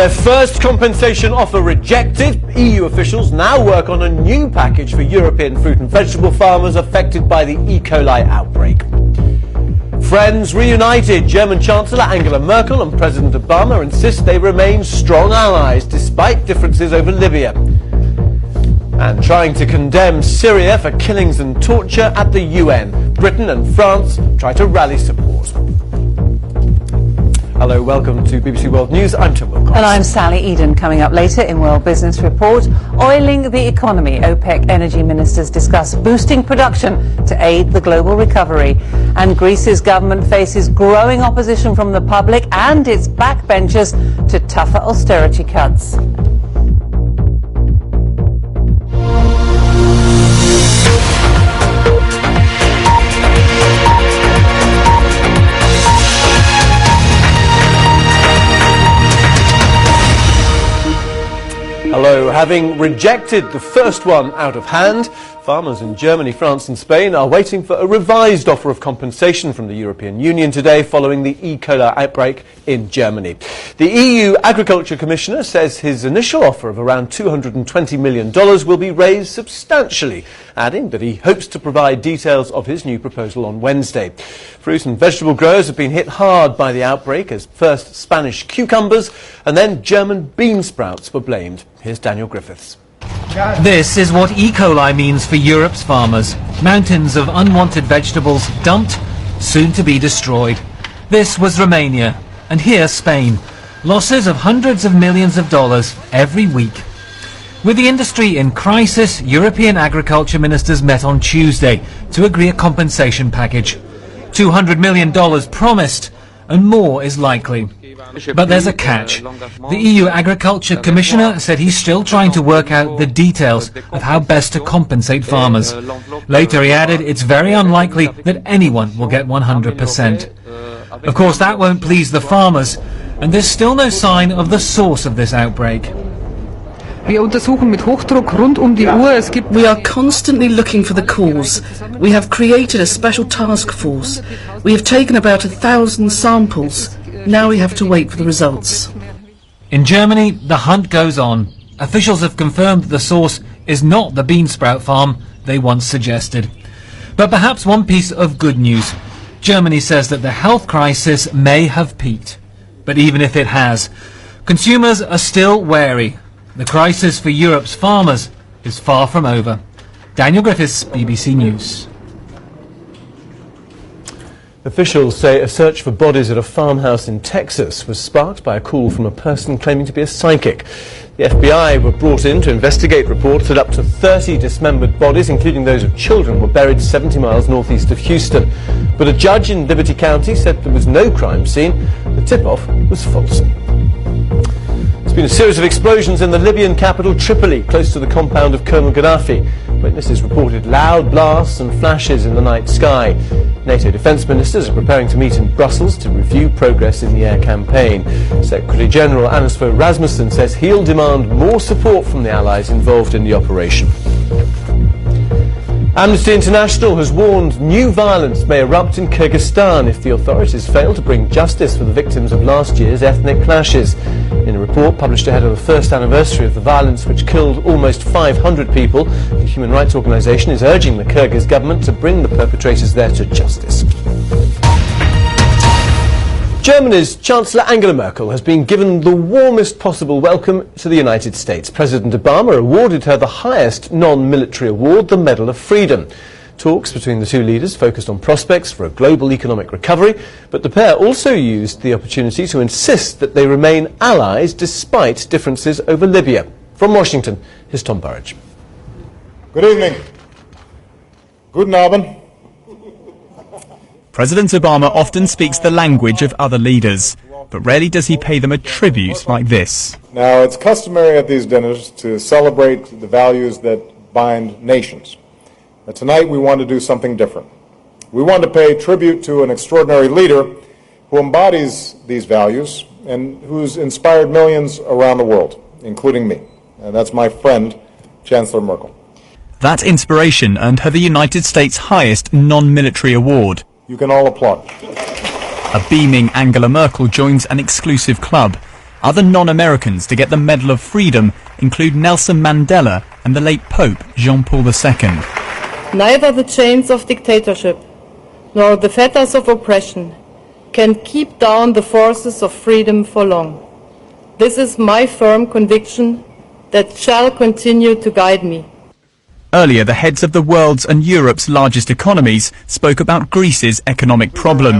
Their first compensation offer rejected, EU officials now work on a new package for European fruit and vegetable farmers affected by the E. coli outbreak. Friends reunited. German Chancellor Angela Merkel and President Obama insist they remain strong allies despite differences over Libya. And trying to condemn Syria for killings and torture at the UN. Britain and France try to rally support. Hello, welcome to BBC World News. I'm Tim Willcox. And I'm Sally Eden. Coming up later in World Business Report, oiling the economy. OPEC energy ministers discuss boosting production to aid the global recovery. And Greece's government faces growing opposition from the public and its backbenchers to tougher austerity cuts. Hello. Having rejected the first one out of hand, farmers in Germany, France and Spain are waiting for a revised offer of compensation from the European Union today following the E. coli outbreak in Germany. The EU Agriculture Commissioner says his initial offer of around $220 million will be raised substantially, adding that he hopes to provide details of his new proposal on Wednesday. Fruit and vegetable growers have been hit hard by the outbreak as first Spanish cucumbers and then German bean sprouts were blamed. Here's Daniel Griffiths. This is what E. coli means for Europe's farmers. Mountains of unwanted vegetables dumped, soon to be destroyed. This was Romania, and here Spain. Losses of hundreds of millions of dollars every week. With the industry in crisis, European agriculture ministers met on Tuesday to agree a compensation package. $200 million promised, and more is likely. But there's a catch. The EU Agriculture Commissioner said he's still trying to work out the details of how best to compensate farmers. Later he added it's very unlikely that anyone will get 100%. Of course that won't please the farmers, and there's still no sign of the source of this outbreak. We are constantly looking for the cause. We have created a special task force. We have taken about 1,000 samples. Now we have to wait for the results. In Germany, the hunt goes on. Officials have confirmed that the source is not the bean sprout farm they once suggested. But perhaps one piece of good news. Germany says that the health crisis may have peaked. But even if it has, consumers are still wary. The crisis for Europe's farmers is far from over. Daniel Griffiths, BBC News. Officials say a search for bodies at a farmhouse in Texas was sparked by a call from a person claiming to be a psychic. The FBI were brought in to investigate reports that up to 30 dismembered bodies, including those of children, were buried 70 miles northeast of Houston. But a judge in Liberty County said there was no crime scene. The tip-off was false. There's been a series of explosions in the Libyan capital Tripoli, close to the compound of Colonel Gaddafi. Witnesses reported loud blasts and flashes in the night sky. NATO defence ministers are preparing to meet in Brussels to review progress in the air campaign. Secretary General Anders Fogh Rasmussen says he'll demand more support from the allies involved in the operation. Amnesty International has warned new violence may erupt in Kyrgyzstan if the authorities fail to bring justice for the victims of last year's ethnic clashes. In a report published ahead of the first anniversary of the violence which killed almost 500 people, the human rights organisation is urging the Kyrgyz government to bring the perpetrators there to justice. Germany's Chancellor Angela Merkel has been given the warmest possible welcome to the United States. President Obama awarded her the highest non-military award, the Medal of Freedom. Talks between the two leaders focused on prospects for a global economic recovery, but the pair also used the opportunity to insist that they remain allies despite differences over Libya. From Washington, here's Tom Burridge. Good evening. Guten Abend. President Obama often speaks the language of other leaders, but rarely does he pay them a tribute like this. Now, it's customary at these dinners to celebrate the values that bind nations. But tonight we want to do something different. We want to pay tribute to an extraordinary leader who embodies these values and who's inspired millions around the world, including me. And that's my friend, Chancellor Merkel. That inspiration earned her the United States' highest non-military award. You can all applaud. A beaming Angela Merkel joins an exclusive club. Other non-Americans to get the Medal of Freedom include Nelson Mandela and the late Pope Jean-Paul II. Neither the chains of dictatorship nor the fetters of oppression can keep down the forces of freedom for long. This is my firm conviction that shall continue to guide me. Earlier, the heads of the world's and Europe's largest economies spoke about Greece's economic problems.